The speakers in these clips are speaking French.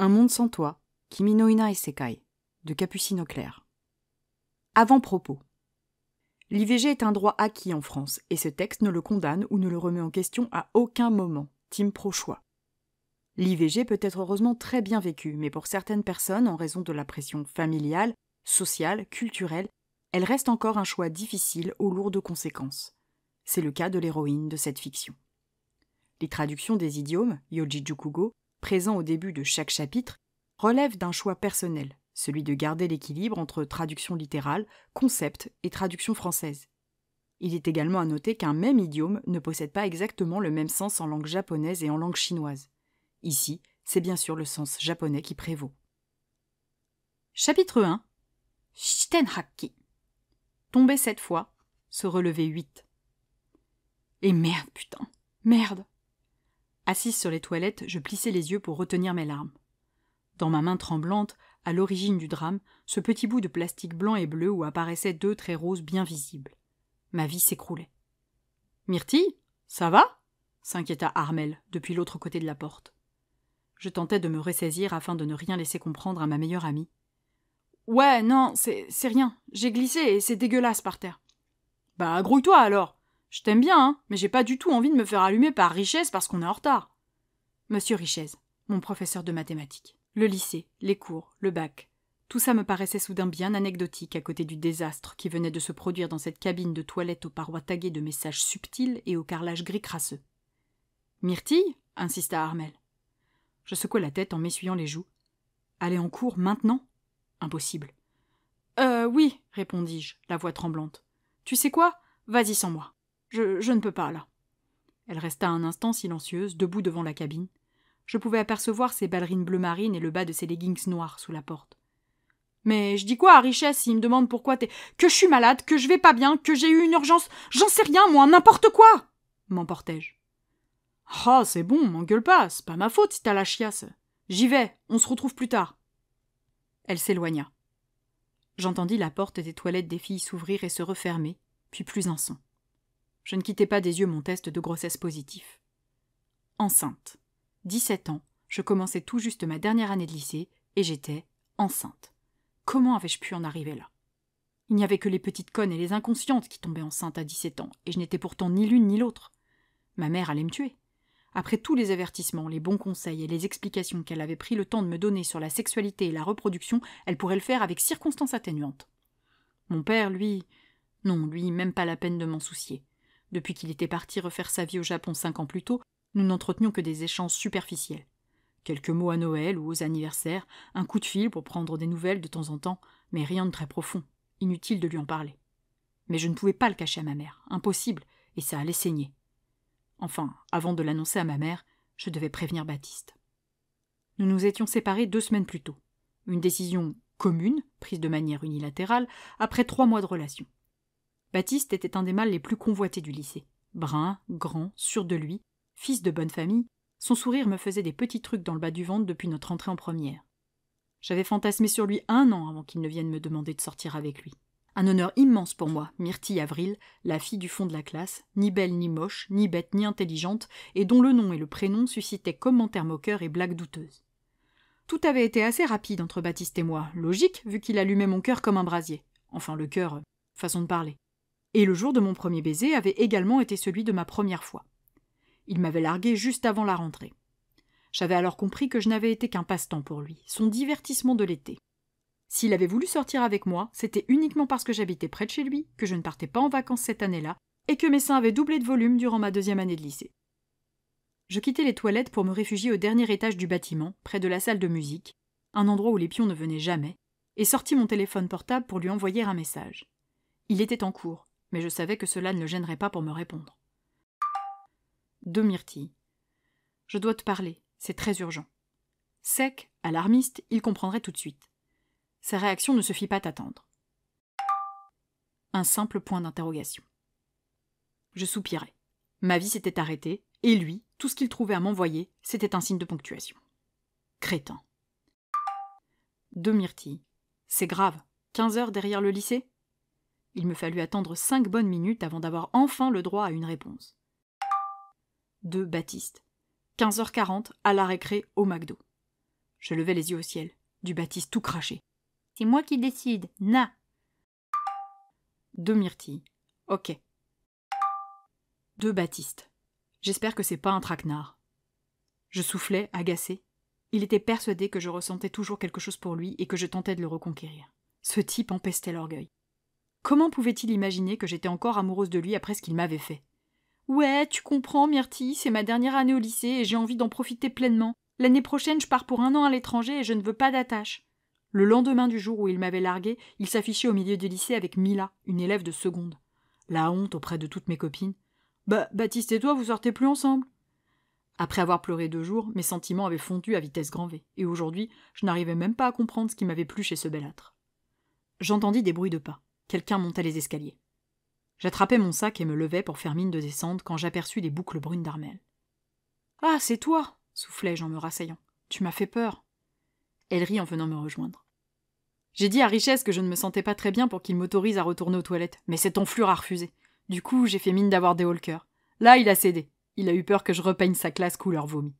Un monde sans toi, Kimi no Ina Isekai, de Capucine Auclair. Avant-propos. L'IVG est un droit acquis en France, et ce texte ne le condamne ou ne le remet en question à aucun moment. Team pro-choix. L'IVG peut être heureusement très bien vécu, mais pour certaines personnes, en raison de la pression familiale, sociale, culturelle, elle reste encore un choix difficile aux lourdes conséquences. C'est le cas de l'héroïne de cette fiction. Les traductions des idiomes, Yojijukugo, présents au début de chaque chapitre, relèvent d'un choix personnel, celui de garder l'équilibre entre traduction littérale, concept et traduction française. Il est également à noter qu'un même idiome ne possède pas exactement le même sens en langue japonaise et en langue chinoise. Ici, c'est bien sûr le sens japonais qui prévaut. Chapitre 1. Shitenhakki. Tomber 7 fois, se relever 8. Et merde, putain, merde. Assise sur les toilettes, je plissais les yeux pour retenir mes larmes. Dans ma main tremblante, à l'origine du drame, ce petit bout de plastique blanc et bleu où apparaissaient 2 traits roses bien visibles. Ma vie s'écroulait. « Myrtille, ça va ?» s'inquiéta Armel, depuis l'autre côté de la porte. Je tentais de me ressaisir afin de ne rien laisser comprendre à ma meilleure amie. « Ouais, non, c'est rien. J'ai glissé et c'est dégueulasse par terre. »« Bah, grouille-toi alors. Je t'aime bien, hein, mais j'ai pas du tout envie de me faire allumer par Richesse parce qu'on est en retard. » Monsieur Richesse, mon professeur de mathématiques. Le lycée, les cours, le bac. Tout ça me paraissait soudain bien anecdotique à côté du désastre qui venait de se produire dans cette cabine de toilette aux parois taguées de messages subtils et au carrelage gris crasseux. « Myrtille » insista Armel. Je secouai la tête en m'essuyant les joues. « Aller en cours maintenant ? Impossible. »« Oui, répondis-je, la voix tremblante. Tu sais quoi ? Vas-y sans moi. Je ne peux pas, là. » Elle resta un instant silencieuse, debout devant la cabine. Je pouvais apercevoir ses ballerines bleu marine et le bas de ses leggings noirs sous la porte. « Mais je dis quoi à Richesse s'il me demande pourquoi t'es... Que je suis malade, que je vais pas bien, que j'ai eu une urgence... J'en sais rien, moi, n'importe quoi !» m'emportai-je. « Ah, c'est bon, m'engueule pas, c'est pas ma faute si t'as la chiasse. J'y vais, on se retrouve plus tard. » Elle s'éloigna. J'entendis la porte des toilettes des filles s'ouvrir et se refermer, puis plus un son. Je ne quittais pas des yeux mon test de grossesse positif. Enceinte. 17 ans, je commençais tout juste ma dernière année de lycée, et j'étais enceinte. Comment avais-je pu en arriver là ? Il n'y avait que les petites connes et les inconscientes qui tombaient enceintes à 17 ans, et je n'étais pourtant ni l'une ni l'autre. Ma mère allait me tuer. Après tous les avertissements, les bons conseils et les explications qu'elle avait pris le temps de me donner sur la sexualité et la reproduction, elle pourrait le faire avec circonstances atténuantes. Mon père, lui... Non, lui, même pas la peine de m'en soucier. Depuis qu'il était parti refaire sa vie au Japon 5 ans plus tôt, nous n'entretenions que des échanges superficiels. Quelques mots à Noël ou aux anniversaires, un coup de fil pour prendre des nouvelles de temps en temps, mais rien de très profond. Inutile de lui en parler. Mais je ne pouvais pas le cacher à ma mère, impossible, et ça allait saigner. Enfin, avant de l'annoncer à ma mère, je devais prévenir Baptiste. Nous nous étions séparés 2 semaines plus tôt. Une décision commune, prise de manière unilatérale, après 3 mois de relation. Baptiste était un des mâles les plus convoités du lycée. Brun, grand, sûr de lui, fils de bonne famille, son sourire me faisait des petits trucs dans le bas du ventre depuis notre entrée en première. J'avais fantasmé sur lui 1 an avant qu'il ne vienne me demander de sortir avec lui. Un honneur immense pour moi, Myrtille Avril, la fille du fond de la classe, ni belle ni moche, ni bête ni intelligente, et dont le nom et le prénom suscitaient commentaires moqueurs et blagues douteuses. Tout avait été assez rapide entre Baptiste et moi, logique vu qu'il allumait mon cœur comme un brasier. Enfin le cœur, façon de parler. Et le jour de mon premier baiser avait également été celui de ma première fois. Il m'avait largué juste avant la rentrée. J'avais alors compris que je n'avais été qu'un passe-temps pour lui, son divertissement de l'été. S'il avait voulu sortir avec moi, c'était uniquement parce que j'habitais près de chez lui, que je ne partais pas en vacances cette année-là, et que mes seins avaient doublé de volume durant ma 2e année de lycée. Je quittai les toilettes pour me réfugier au dernier étage du bâtiment, près de la salle de musique, un endroit où les pions ne venaient jamais, et sortis mon téléphone portable pour lui envoyer un message. Il était en cours, mais je savais que cela ne le gênerait pas pour me répondre. De Myrtille. Je dois te parler, c'est très urgent. Sec, alarmiste, il comprendrait tout de suite. Sa réaction ne se fit pas attendre. Un simple point d'interrogation. Je soupirai. Ma vie s'était arrêtée, et lui, tout ce qu'il trouvait à m'envoyer, c'était un signe de ponctuation. Crétin. De Myrtille. C'est grave. 15 heures derrière le lycée ? Il me fallut attendre 5 bonnes minutes avant d'avoir enfin le droit à une réponse. De Baptiste. 15h40, à la récré, au McDo. Je levai les yeux au ciel. Du Baptiste tout craché. C'est moi qui décide. Na. 2 myrtilles. Ok. 2 Baptiste. J'espère que c'est pas un traquenard. Je soufflais, agacé. Il était persuadé que je ressentais toujours quelque chose pour lui et que je tentais de le reconquérir. Ce type empestait l'orgueil. Comment pouvait-il imaginer que j'étais encore amoureuse de lui après ce qu'il m'avait fait? Ouais, tu comprends, Myrtille, c'est ma dernière année au lycée et j'ai envie d'en profiter pleinement. L'année prochaine, je pars pour 1 an à l'étranger et je ne veux pas d'attache. Le lendemain du jour où il m'avait largué, il s'affichait au milieu du lycée avec Mila, une élève de seconde. La honte auprès de toutes mes copines. Baptiste et toi, vous sortez plus ensemble. Après avoir pleuré 2 jours, mes sentiments avaient fondu à vitesse grand V, et aujourd'hui, je n'arrivais même pas à comprendre ce qui m'avait plu chez ce bel âtre. J'entendis des bruits de pas. Quelqu'un montait les escaliers. J'attrapais mon sac et me levais pour faire mine de descendre quand j'aperçus les boucles brunes d'Armel. « Ah, c'est toi !» soufflai-je en me rasseyant. « Tu m'as fait peur. » Elle rit en venant me rejoindre. J'ai dit à Richesse que je ne me sentais pas très bien pour qu'il m'autorise à retourner aux toilettes, mais cette enflure a refusé. Du coup, j'ai fait mine d'avoir des hauts le cœur. Là, il a cédé. Il a eu peur que je repeigne sa classe couleur vomi.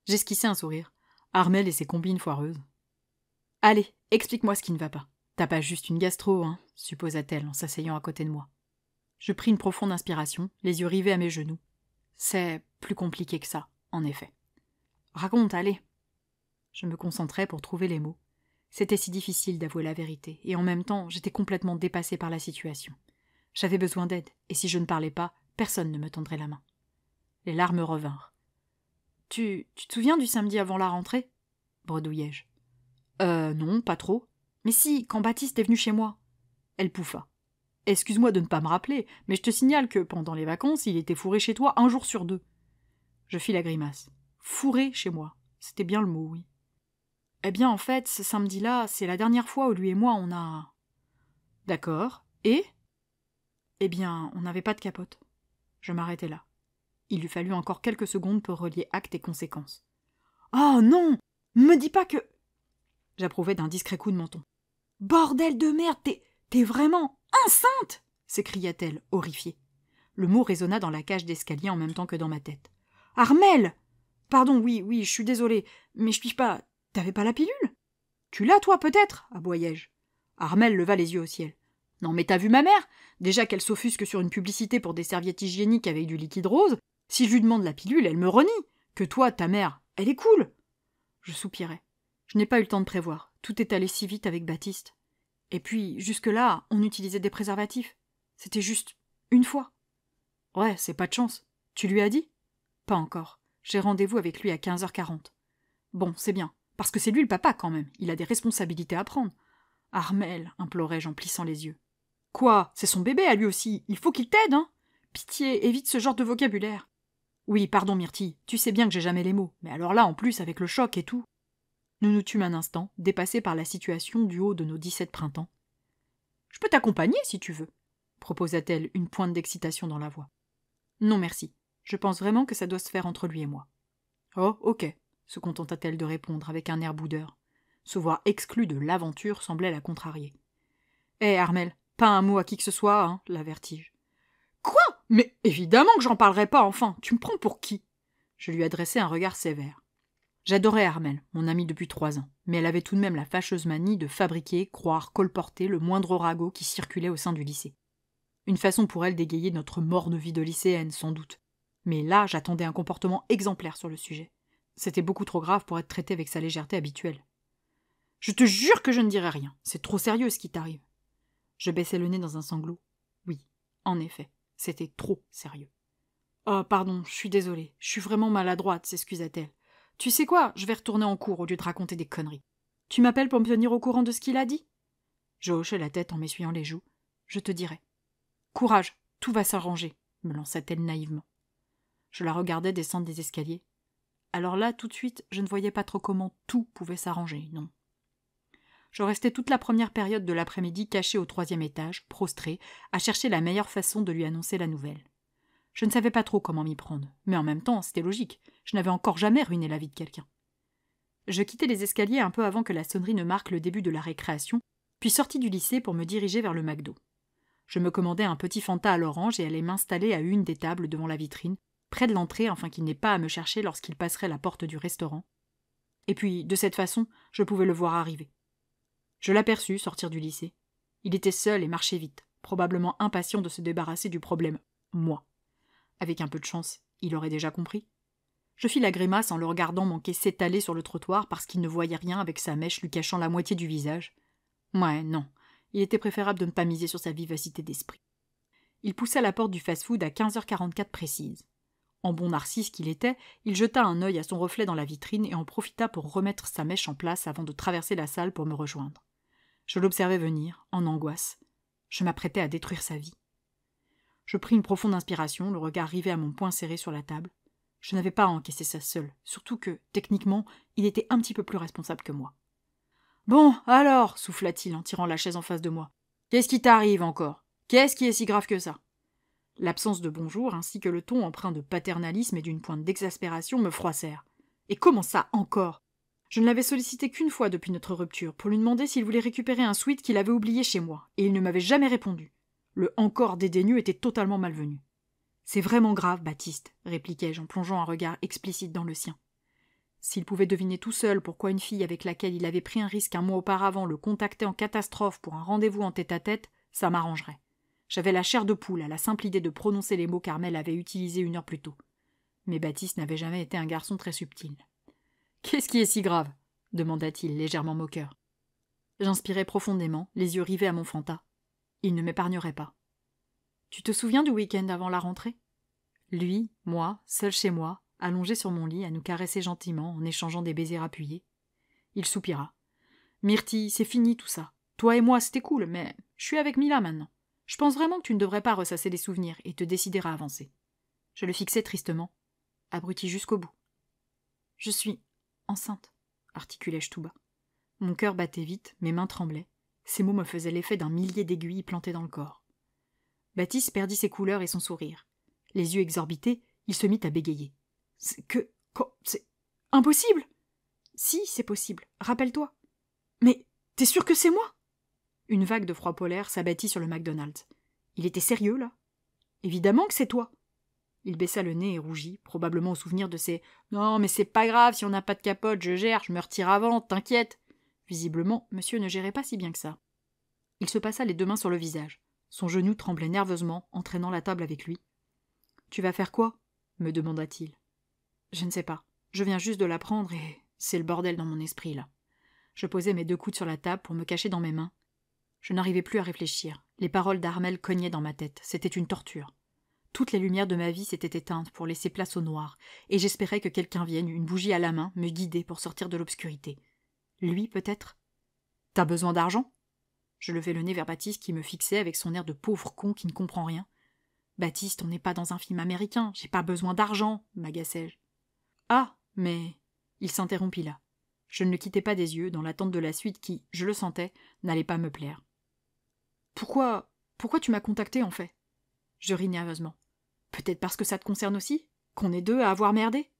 J'esquissai un sourire. Armel et ses combines foireuses. « Allez, explique-moi ce qui ne va pas. T'as pas juste une gastro, hein ?» supposa-t-elle en s'asseyant à côté de moi. Je pris une profonde inspiration, les yeux rivés à mes genoux. C'est plus compliqué que ça, en effet. Raconte, allez. Je me concentrais pour trouver les mots. C'était si difficile d'avouer la vérité, et en même temps, j'étais complètement dépassée par la situation. J'avais besoin d'aide, et si je ne parlais pas, personne ne me tendrait la main. Les larmes revinrent. Tu te souviens du samedi avant la rentrée ? Bredouillai-je. Non, pas trop. Mais si, quand Baptiste est venu chez moi. Elle pouffa. Excuse-moi de ne pas me rappeler, mais je te signale que, pendant les vacances, il était fourré chez toi 1 jour sur 2. Je fis la grimace. Fourré chez moi. C'était bien le mot, oui. Eh bien, en fait, ce samedi-là, c'est la dernière fois où lui et moi, on a... D'accord. Et ? Eh bien, on n'avait pas de capote. Je m'arrêtai là. Il lui fallut encore quelques secondes pour relier acte et conséquence. « Oh non ! Me dis pas que... » J'approuvai d'un discret coup de menton. « Bordel de merde, t'es vraiment enceinte !» s'écria-t-elle, horrifiée. Le mot résonna dans la cage d'escalier en même temps que dans ma tête. « Armel ! Pardon, oui, je suis désolée, mais je pige pas... T'avais pas la pilule ? Tu l'as, toi, peut-être » aboyai-je. Armel leva les yeux au ciel. « Non, mais t'as vu ma mère ? Déjà qu'elle s'offusque sur une publicité pour des serviettes hygiéniques avec du liquide rose, si je lui demande la pilule, elle me renie. Que toi, ta mère, elle est cool. » Je soupirai. Je n'ai pas eu le temps de prévoir. Tout est allé si vite avec Baptiste. Et puis, jusque-là, on utilisait des préservatifs. C'était juste 1 fois. Ouais, c'est pas de chance. Tu lui as dit ? Pas encore. J'ai rendez-vous avec lui à 15h40. Bon, c'est bien. Parce que c'est lui le papa, quand même. Il a des responsabilités à prendre. Armel, implorai-je en plissant les yeux. Quoi ? C'est son bébé à lui aussi. Il faut qu'il t'aide, hein ? Pitié, évite ce genre de vocabulaire. Oui, pardon, Myrtille. Tu sais bien que j'ai jamais les mots. Mais alors là, en plus, avec le choc et tout. Nous nous tûmes un instant, dépassés par la situation du haut de nos 17 printemps. « Je peux t'accompagner, si tu veux », proposa-t-elle, une pointe d'excitation dans la voix. « Non, merci. Je pense vraiment que ça doit se faire entre lui et moi. »« Oh, ok », se contenta-t-elle de répondre avec un air boudeur. Se voir exclue de l'aventure semblait la contrarier. « Hé, Armel, pas un mot à qui que ce soit, hein » l'avertis-je. « Quoi ? Mais évidemment que j'en parlerai pas, enfin. Tu me prends pour qui ?» Je lui adressai un regard sévère. J'adorais Armel, mon amie depuis 3 ans, mais elle avait tout de même la fâcheuse manie de fabriquer, croire, colporter le moindre ragot qui circulait au sein du lycée. Une façon pour elle d'égayer notre morne vie de lycéenne, sans doute. Mais là, j'attendais un comportement exemplaire sur le sujet. C'était beaucoup trop grave pour être traité avec sa légèreté habituelle. « Je te jure que je ne dirai rien. C'est trop sérieux ce qui t'arrive. » Je baissai le nez dans un sanglot. Oui, en effet, c'était trop sérieux. « Oh, pardon, je suis désolée. Je suis vraiment maladroite, » s'excusa-t-elle. Tu sais quoi, je vais retourner en cours au lieu de raconter des conneries. Tu m'appelles pour me tenir au courant de ce qu'il a dit ? Je hochai la tête en m'essuyant les joues. Je te dirai. Courage, tout va s'arranger, me lança-t-elle naïvement. Je la regardais descendre des escaliers. Alors là, tout de suite, je ne voyais pas trop comment tout pouvait s'arranger, non. Je restais toute la première période de l'après-midi cachée au 3e étage, prostrée, à chercher la meilleure façon de lui annoncer la nouvelle. Je ne savais pas trop comment m'y prendre, mais en même temps, c'était logique. Je n'avais encore jamais ruiné la vie de quelqu'un. Je quittai les escaliers un peu avant que la sonnerie ne marque le début de la récréation, puis sortis du lycée pour me diriger vers le McDo. Je me commandai un petit Fanta à l'orange et allai m'installer à une des tables devant la vitrine, près de l'entrée afin qu'il n'ait pas à me chercher lorsqu'il passerait la porte du restaurant. Et puis, de cette façon, je pouvais le voir arriver. Je l'aperçus sortir du lycée. Il était seul et marchait vite, probablement impatient de se débarrasser du problème. Moi. Avec un peu de chance, il aurait déjà compris. Je fis la grimace en le regardant manquer s'étaler sur le trottoir parce qu'il ne voyait rien avec sa mèche lui cachant la moitié du visage. Ouais, non. Il était préférable de ne pas miser sur sa vivacité d'esprit. Il poussa la porte du fast-food à 15h44 précise. En bon narcisse qu'il était, il jeta un œil à son reflet dans la vitrine et en profita pour remettre sa mèche en place avant de traverser la salle pour me rejoindre. Je l'observais venir, en angoisse. Je m'apprêtais à détruire sa vie. Je pris une profonde inspiration, le regard rivé à mon poing serré sur la table. Je n'avais pas à encaisser ça seul, surtout que, techniquement, il était un petit peu plus responsable que moi. « Bon, alors, souffla-t-il en tirant la chaise en face de moi. Qu'est-ce qui t'arrive encore ? Qu'est-ce qui est si grave que ça ?» L'absence de bonjour ainsi que le ton empreint de paternalisme et d'une pointe d'exaspération me froissèrent. Et comment ça encore ? Je ne l'avais sollicité qu'une fois depuis notre rupture pour lui demander s'il voulait récupérer un sweat qu'il avait oublié chez moi, et il ne m'avait jamais répondu. Le encore dédaigneux était totalement malvenu. « C'est vraiment grave, Baptiste, répliquai-je en plongeant un regard explicite dans le sien. S'il pouvait deviner tout seul pourquoi une fille avec laquelle il avait pris un risque un mois auparavant le contactait en catastrophe pour un rendez-vous en tête-à-tête, ça m'arrangerait. J'avais la chair de poule à la simple idée de prononcer les mots qu'Armel avait utilisés 1 heure plus tôt. Mais Baptiste n'avait jamais été un garçon très subtil. « Qu'est-ce qui est si grave ?» demanda-t-il, légèrement moqueur. J'inspirais profondément, les yeux rivés à mon Fanta. Il ne m'épargnerait pas. « Tu te souviens du week-end avant la rentrée ?» Lui, moi, seul chez moi, allongé sur mon lit à nous caresser gentiment en échangeant des baisers appuyés. Il soupira. « Myrtille, c'est fini tout ça. Toi et moi, c'était cool, mais je suis avec Mila maintenant. Je pense vraiment que tu ne devrais pas ressasser les souvenirs et te décider à avancer. » Je le fixai tristement, abruti jusqu'au bout. « Je suis enceinte, » articulai-je tout bas. Mon cœur battait vite, mes mains tremblaient. Ces mots me faisaient l'effet d'un millier d'aiguilles plantées dans le corps. Baptiste perdit ses couleurs et son sourire. Les yeux exorbités, il se mit à bégayer. « C'est impossible !»« Si, c'est possible, rappelle-toi. »« Mais t'es sûr que c'est moi ?» Une vague de froid polaire s'abattit sur le McDonald's. Il était sérieux, là ? « Évidemment que c'est toi !» Il baissa le nez et rougit, probablement au souvenir de ses « Non, mais c'est pas grave, si on n'a pas de capote, je gère, je me retire avant, t'inquiète !» Visiblement, monsieur ne gérait pas si bien que ça. Il se passa les 2 mains sur le visage. Son genou tremblait nerveusement, entraînant la table avec lui. « Tu vas faire quoi ?» me demanda-t-il. « Je ne sais pas. Je viens juste de l'apprendre et c'est le bordel dans mon esprit, là. » Je posai mes 2 coudes sur la table pour me cacher dans mes mains. Je n'arrivais plus à réfléchir. Les paroles d'Armel cognaient dans ma tête. C'était une torture. Toutes les lumières de ma vie s'étaient éteintes pour laisser place au noir, et j'espérais que quelqu'un vienne, une bougie à la main, me guider pour sortir de l'obscurité. Lui, peut-être ? « T'as besoin d'argent ?» Je levai le nez vers Baptiste qui me fixait avec son air de pauvre con qui ne comprend rien. « Baptiste, on n'est pas dans un film américain, j'ai pas besoin d'argent, m'agaçai-je. »« Ah, mais... » Il s'interrompit là. Je ne le quittais pas des yeux, dans l'attente de la suite qui, je le sentais, n'allait pas me plaire. « Pourquoi tu m'as contacté, en fait ?» Je ris nerveusement. « Peut-être parce que ça te concerne aussi ? Qu'on est 2 à avoir merdé ? » ?»«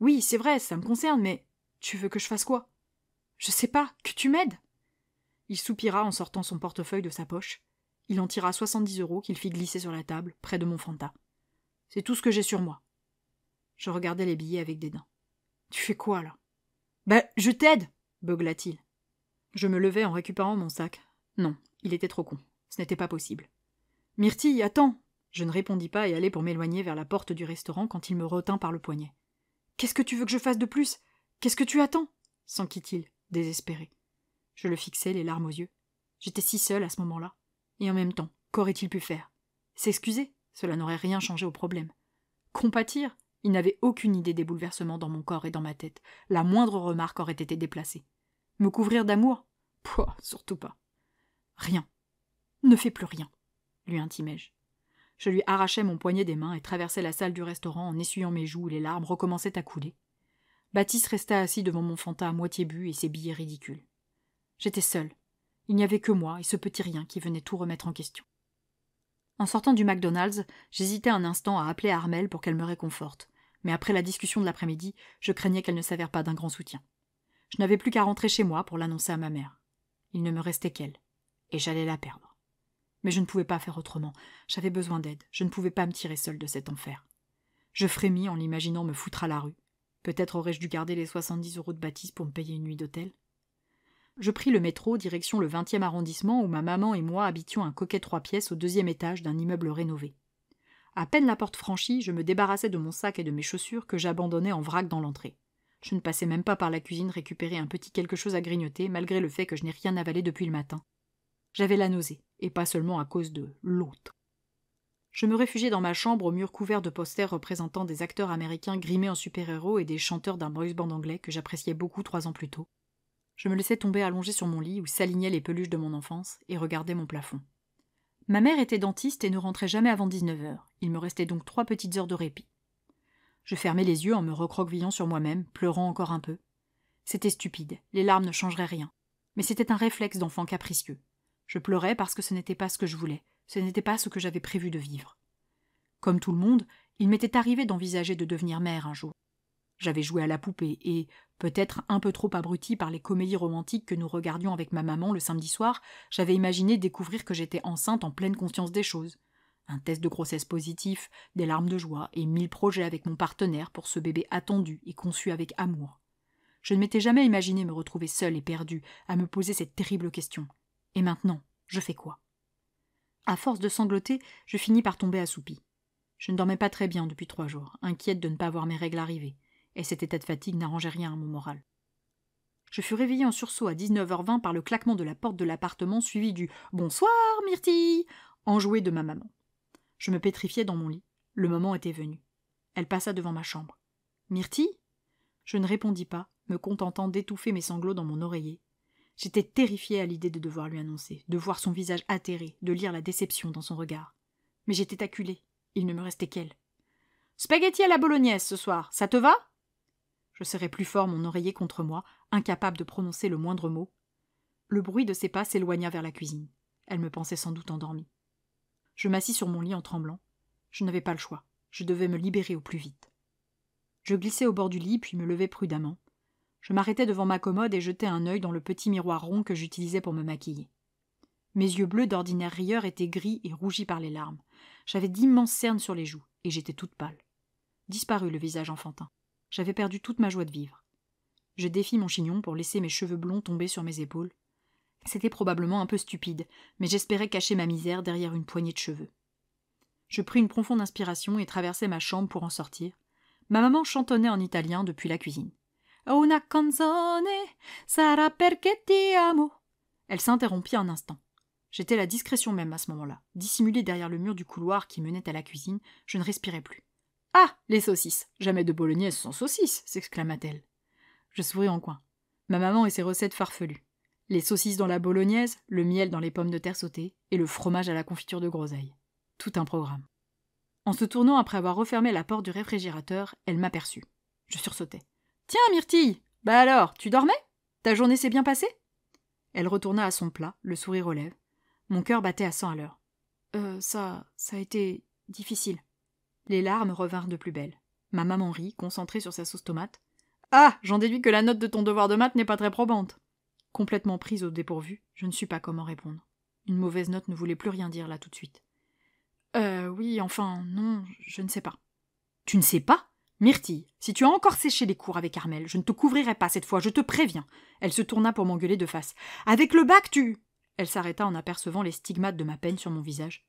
Oui, c'est vrai, ça me concerne, mais... Tu veux que je fasse quoi ? » ?»« Je sais pas, que tu m'aides ?» Il soupira en sortant son portefeuille de sa poche. Il en tira 70 € qu'il fit glisser sur la table, près de mon Fanta. « C'est tout ce que j'ai sur moi. » Je regardais les billets avec dédain. « Tu fais quoi, là ?»« Ben, je t'aide !» beugla-t-il. Je me levai en récupérant mon sac. Non, il était trop con. Ce n'était pas possible. « Myrtille, attends !» Je ne répondis pas et allai pour m'éloigner vers la porte du restaurant quand il me retint par le poignet. « Qu'est-ce que tu veux que je fasse de plus ? Qu'est-ce que tu attends ?» s'enquit-il, désespéré. Je le fixai, les larmes aux yeux. J'étais si seule à ce moment-là. Et en même temps, qu'aurait-il pu faire ? S'excuser ? Cela n'aurait rien changé au problème. Compatir ? Il n'avait aucune idée des bouleversements dans mon corps et dans ma tête. La moindre remarque aurait été déplacée. Me couvrir d'amour ? Pouah, surtout pas. Rien. Ne fais plus rien, lui intimai-je. Je lui arrachai mon poignet des mains et traversai la salle du restaurant en essuyant mes joues où les larmes recommençaient à couler. Baptiste resta assis devant mon Fanta à moitié bu et ses billets ridicules. J'étais seule. Il n'y avait que moi et ce petit rien qui venait tout remettre en question. En sortant du McDonald's, j'hésitais un instant à appeler Armel pour qu'elle me réconforte, mais après la discussion de l'après-midi, je craignais qu'elle ne s'avère pas d'un grand soutien. Je n'avais plus qu'à rentrer chez moi pour l'annoncer à ma mère. Il ne me restait qu'elle, et j'allais la perdre. Mais je ne pouvais pas faire autrement. J'avais besoin d'aide. Je ne pouvais pas me tirer seule de cet enfer. Je frémis en l'imaginant me foutre à la rue. Peut-être aurais-je dû garder les 70 € de Baptiste pour me payer une nuit d'hôtel. Je pris le métro, direction le 20e arrondissement où ma maman et moi habitions un coquet 3 pièces au 2e étage d'un immeuble rénové. À peine la porte franchie, je me débarrassais de mon sac et de mes chaussures que j'abandonnais en vrac dans l'entrée. Je ne passais même pas par la cuisine récupérer un petit quelque chose à grignoter, malgré le fait que je n'ai rien avalé depuis le matin. J'avais la nausée, et pas seulement à cause de l'autre. Je me réfugiais dans ma chambre au mur couvert de posters représentant des acteurs américains grimés en super-héros et des chanteurs d'un boys band anglais que j'appréciais beaucoup 3 ans plus tôt. Je me laissais tomber allongé sur mon lit où s'alignaient les peluches de mon enfance et regardais mon plafond. Ma mère était dentiste et ne rentrait jamais avant 19h. Il me restait donc 3 petites heures de répit. Je fermais les yeux en me recroquevillant sur moi-même, pleurant encore un peu. C'était stupide, les larmes ne changeraient rien. Mais c'était un réflexe d'enfant capricieux. Je pleurais parce que ce n'était pas ce que je voulais, ce n'était pas ce que j'avais prévu de vivre. Comme tout le monde, il m'était arrivé d'envisager de devenir mère un jour. J'avais joué à la poupée et, peut-être un peu trop abruti par les comédies romantiques que nous regardions avec ma maman le samedi soir, j'avais imaginé découvrir que j'étais enceinte en pleine conscience des choses. Un test de grossesse positif, des larmes de joie et 1000 projets avec mon partenaire pour ce bébé attendu et conçu avec amour. Je ne m'étais jamais imaginé me retrouver seule et perdue, à me poser cette terrible question. Et maintenant, je fais quoi? À force de sangloter, je finis par tomber assoupie. Je ne dormais pas très bien depuis 3 jours, inquiète de ne pas voir mes règles arriver, et cet état de fatigue n'arrangeait rien à mon moral. Je fus réveillée en sursaut à 19h20 par le claquement de la porte de l'appartement suivi du « Bonsoir, Myrtille !» enjoué de ma maman. Je me pétrifiais dans mon lit. Le moment était venu. Elle passa devant ma chambre. « Myrtille ?» Je ne répondis pas, me contentant d'étouffer mes sanglots dans mon oreiller. J'étais terrifiée à l'idée de devoir lui annoncer, de voir son visage atterré, de lire la déception dans son regard. Mais j'étais acculée. Il ne me restait qu'elle. « Spaghetti à la bolognaise ce soir, ça te va ?» Je serrais plus fort mon oreiller contre moi, incapable de prononcer le moindre mot. Le bruit de ses pas s'éloigna vers la cuisine. Elle me pensait sans doute endormie. Je m'assis sur mon lit en tremblant. Je n'avais pas le choix. Je devais me libérer au plus vite. Je glissai au bord du lit, puis me levai prudemment. Je m'arrêtai devant ma commode et jetai un œil dans le petit miroir rond que j'utilisais pour me maquiller. Mes yeux bleus d'ordinaire rieurs étaient gris et rougis par les larmes. J'avais d'immenses cernes sur les joues, et j'étais toute pâle. Disparut le visage enfantin. J'avais perdu toute ma joie de vivre. Je défis mon chignon pour laisser mes cheveux blonds tomber sur mes épaules. C'était probablement un peu stupide, mais j'espérais cacher ma misère derrière une poignée de cheveux. Je pris une profonde inspiration et traversai ma chambre pour en sortir. Ma maman chantonnait en italien depuis la cuisine. « Una canzone sarà perché ti amo » Elle s'interrompit un instant. J'étais la discrétion même à ce moment-là. Dissimulée derrière le mur du couloir qui menait à la cuisine, je ne respirais plus. « Ah, les saucisses! Jamais de bolognaise sans saucisses !» s'exclama-t-elle. Je souris en coin. Ma maman et ses recettes farfelues. Les saucisses dans la bolognaise, le miel dans les pommes de terre sautées et le fromage à la confiture de groseille. Tout un programme. En se tournant après avoir refermé la porte du réfrigérateur, elle m'aperçut. Je sursautai. « Tiens, Myrtille! Bah alors, tu dormais? Ta journée s'est bien passée ?» Elle retourna à son plat, le sourire aux lèvres. Mon cœur battait à 100 à l'heure. Ça a été difficile. Les larmes revinrent de plus belle. Ma maman rit, concentrée sur sa sauce tomate. « Ah, j'en déduis que la note de ton devoir de maths n'est pas très probante. » Complètement prise au dépourvu, je ne sus pas comment répondre. Une mauvaise note ne voulait plus rien dire là tout de suite. Oui, enfin, non, je ne sais pas. Tu ne sais pas? Myrtille, si tu as encore séché les cours avec Armel, je ne te couvrirai pas cette fois, je te préviens. Elle se tourna pour m'engueuler de face. Avec le bac, tu... Elle s'arrêta en apercevant les stigmates de ma peine sur mon visage.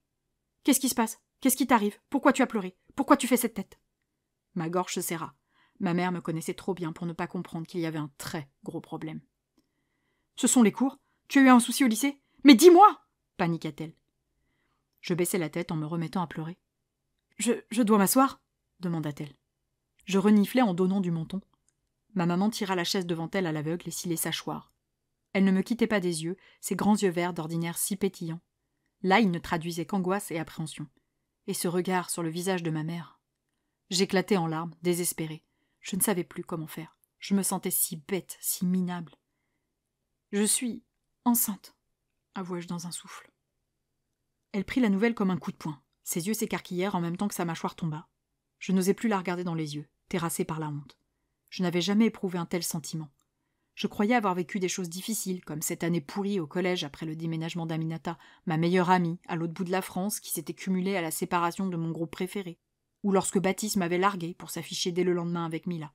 Qu'est-ce qui se passe? Qu'est-ce qui t'arrive? Pourquoi tu as pleuré? Pourquoi tu fais cette tête? Ma gorge se serra. Ma mère me connaissait trop bien pour ne pas comprendre qu'il y avait un très gros problème. Ce sont les cours? Tu as eu un souci au lycée? Mais dis-moi! Paniqua-t-elle. Je baissai la tête en me remettant à pleurer. Je dois m'asseoir? Demanda-t-elle. Je reniflai en donnant du menton. Ma maman tira la chaise devant elle à l'aveugle et scillait sa choire. Elle ne me quittait pas des yeux, ses grands yeux verts d'ordinaire si pétillants. Là, ils ne traduisaient qu'angoisse et appréhension. Et ce regard sur le visage de ma mère. J'éclatai en larmes, désespérée. Je ne savais plus comment faire. Je me sentais si bête, si minable. « Je suis enceinte », avouai-je dans un souffle. Elle prit la nouvelle comme un coup de poing. Ses yeux s'écarquillèrent en même temps que sa mâchoire tomba. Je n'osais plus la regarder dans les yeux, terrassée par la honte. Je n'avais jamais éprouvé un tel sentiment. Je croyais avoir vécu des choses difficiles, comme cette année pourrie au collège après le déménagement d'Aminata, ma meilleure amie, à l'autre bout de la France, qui s'était cumulée à la séparation de mon groupe préféré, ou lorsque Baptiste m'avait larguée pour s'afficher dès le lendemain avec Mila.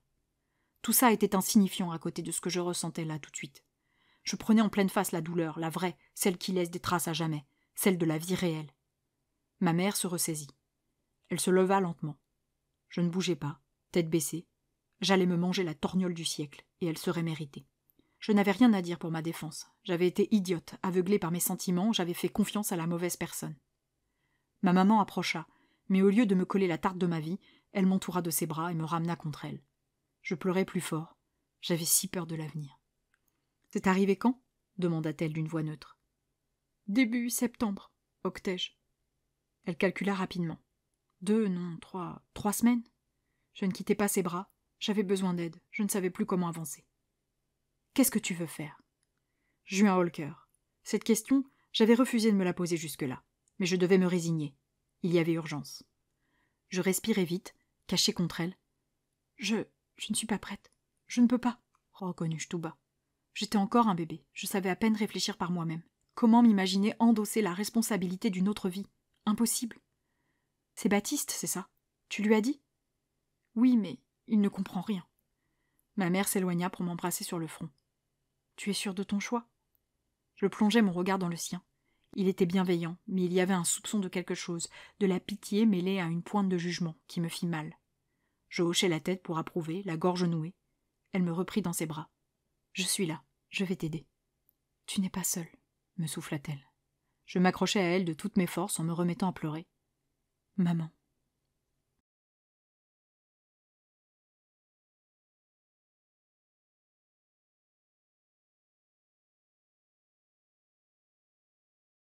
Tout ça était insignifiant à côté de ce que je ressentais là tout de suite. Je prenais en pleine face la douleur, la vraie, celle qui laisse des traces à jamais, celle de la vie réelle. Ma mère se ressaisit. Elle se leva lentement. Je ne bougeais pas, tête baissée. J'allais me manger la torgnole du siècle, et elle serait méritée. Je n'avais rien à dire pour ma défense. J'avais été idiote, aveuglée par mes sentiments, j'avais fait confiance à la mauvaise personne. Ma maman approcha, mais au lieu de me coller la tarte de ma vie, elle m'entoura de ses bras et me ramena contre elle. Je pleurais plus fort. J'avais si peur de l'avenir. « C'est arrivé quand » demanda-t-elle d'une voix neutre. « Début septembre, octai-je. » Elle calcula rapidement. 2, non, 3 semaines. Je ne quittais pas ses bras. J'avais besoin d'aide. Je ne savais plus comment avancer. « Qu'est-ce que tu veux faire » J'eus un haut-le-cœur. Cette question, j'avais refusé de me la poser jusque-là. Mais je devais me résigner. Il y avait urgence. Je respirai vite, caché contre elle. Je ne suis pas prête. Je ne peux pas, reconnus-je tout bas. J'étais encore un bébé. Je savais à peine réfléchir par moi-même. Comment m'imaginer endosser la responsabilité d'une autre vie? Impossible. C'est Baptiste, c'est ça? Tu lui as dit? Oui, mais il ne comprend rien. Ma mère s'éloigna pour m'embrasser sur le front. Tu es sûre de ton choix? Je plongeai mon regard dans le sien. Il était bienveillant, mais il y avait un soupçon de quelque chose, de la pitié mêlée à une pointe de jugement qui me fit mal. Je hochai la tête pour approuver, la gorge nouée. Elle me reprit dans ses bras. Je suis là, je vais t'aider. Tu n'es pas seule, me souffla-t-elle. Je m'accrochai à elle de toutes mes forces en me remettant à pleurer. Maman,